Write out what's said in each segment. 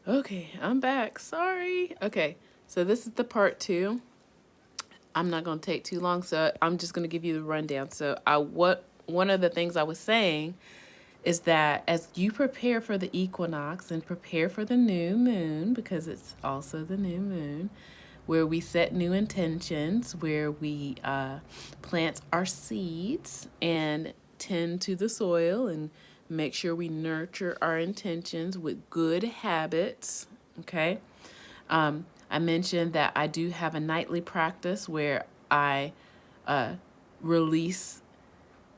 Okay, I'm back. Sorry. Okay, so this is the part two. I'm not going to take too long, so I'm just going to give you the rundown. So, what one of the things I was saying is that as you prepare for the equinox and prepare for the new moon, because it's also the new moon, where we set new intentions, where we plant our seeds and tend to the soil and make sure we nurture our intentions with good habits. Okay. I mentioned that I do have a nightly practice where I release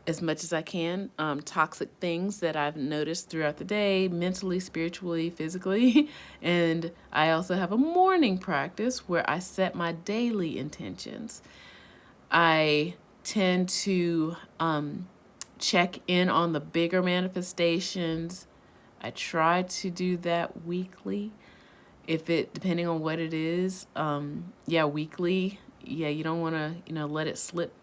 as much as I can toxic things that I've noticed throughout the day, mentally, spiritually, physically. And I also have a morning practice where I set my daily intentions. I tend to check in on the bigger manifestations. I try to do that weekly. If it, depending on what it is, yeah, weekly. Yeah, you don't want to, let it slip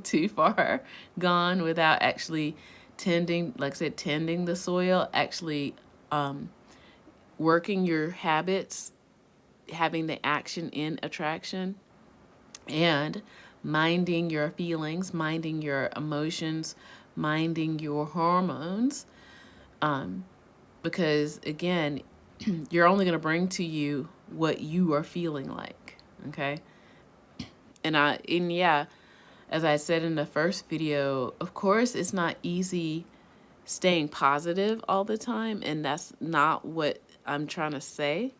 too far gone without actually tending, like I said, tending the soil, actually working your habits, having the action in attraction, and minding your feelings, minding your emotions, minding your hormones. Because again, you're only going to bring to you what you are feeling like. Okay. And yeah, as I said in the first video, of course, it's not easy staying positive all the time. And that's not what I'm trying to say.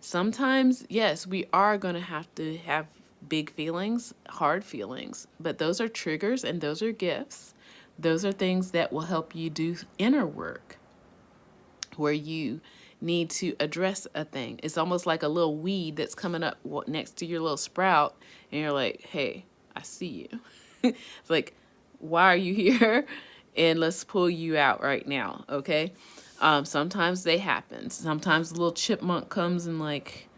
Sometimes, yes, we are going to have big feelings, hard feelings, but those are triggers and those are gifts. Those are things that will help you do inner work where you need to address a thing. It's almost like a little weed that's coming up next to your little sprout, and you're like, hey, I see you. It's like, why are you here? And let's pull you out right now, okay? Sometimes they happen. Sometimes a little chipmunk comes and like,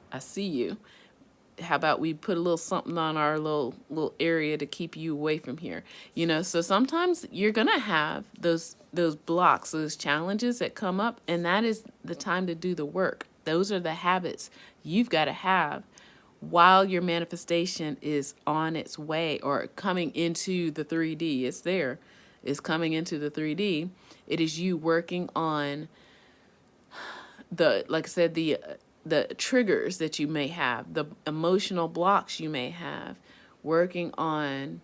I see you. How about we put a little something on our little area to keep you away from here, so sometimes you're gonna have those blocks, those challenges that come up, and that is the time to do the work. Those are the habits you've got to have while your manifestation is on its way or coming into the 3D. It's coming into the 3D. It is you working on like I said, the triggers that you may have, the emotional blocks you may have, working on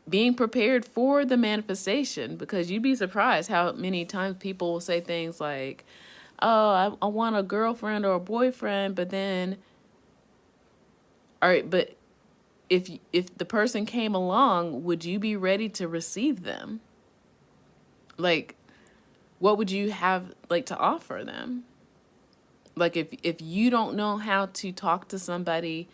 being prepared for the manifestation, because you'd be surprised how many times people will say things like, oh, I want a girlfriend or a boyfriend, but then, all right, but if the person came along, would you be ready to receive them? Like, what would you have like to offer them? Like if you don't know how to talk to somebody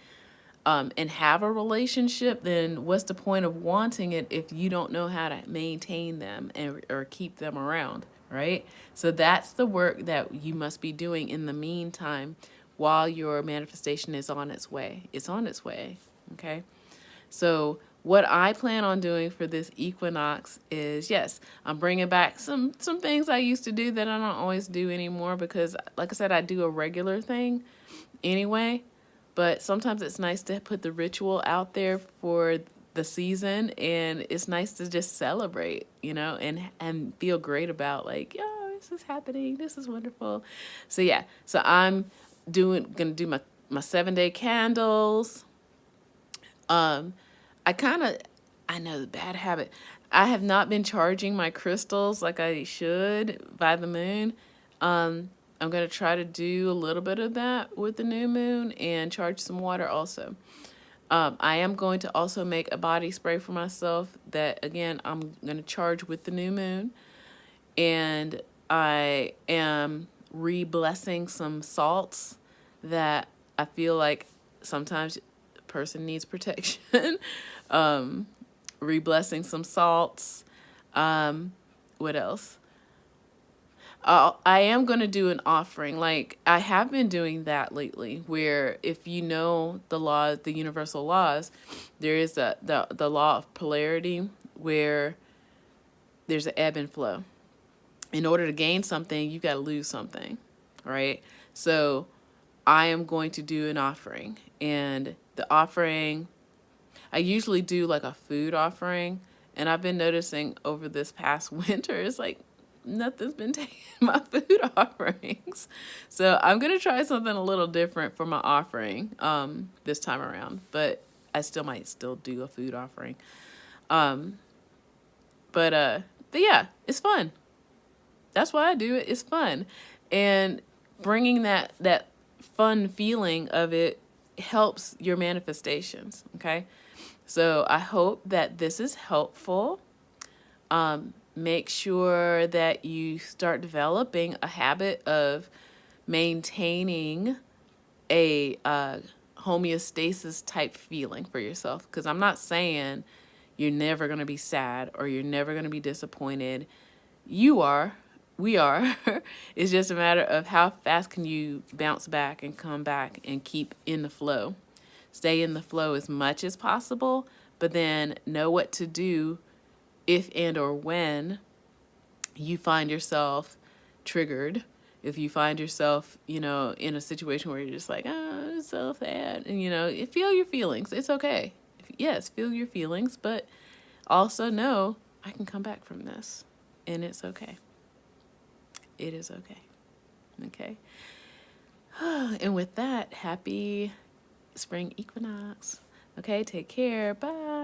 and have a relationship, then what's the point of wanting it if you don't know how to maintain them or keep them around, right? So that's the work that you must be doing in the meantime while your manifestation is on its way. It's on its way, okay? So what I plan on doing for this equinox is, yes, I'm bringing back some things I used to do that I don't always do anymore because, like I said, I do a regular thing anyway. But sometimes it's nice to put the ritual out there for the season, and it's nice to just celebrate, and feel great about like, oh, this is happening. This is wonderful. So yeah, so I'm gonna do my 7-day candles. I know the bad habit. I have not been charging my crystals like I should by the moon. I'm going to try to do a little bit of that with the new moon and charge some water also. I am going to also make a body spray for myself that, again, I'm going to charge with the new moon. And I am re-blessing some salts that I feel like sometimes a person needs protection. Re-blessing some salts. What else? I am going to do an offering. Like I have been doing that lately, where if you know the laws, the universal laws, there is the law of polarity where there's an ebb and flow. in order to gain something, you got to lose something, right? So I am going to do an offering, and the offering, I usually do like a food offering, and I've been noticing over this past winter, it's like nothing's been taking my food offerings. So I'm gonna try something a little different for my offering this time around, but I still might still do a food offering. Um, but yeah, it's fun. That's why I do it. It's fun, and bringing that fun feeling of it helps your manifestations. Okay, so I hope that this is helpful. Make sure that you start developing a habit of maintaining a homeostasis type feeling for yourself. Because I'm not saying you're never going to be sad or you're never going to be disappointed. You are. We are. It's just a matter of how fast can you bounce back and come back and keep in the flow. Stay in the flow as much as possible, but then know what to do if and or when you find yourself triggered. If you find yourself, in a situation where you're just like, oh, I'm so sad, and feel your feelings. It's okay. Yes, feel your feelings, but also know I can come back from this, and it's okay. It is okay. Okay. And with that, happy spring equinox. Okay, take care. Bye.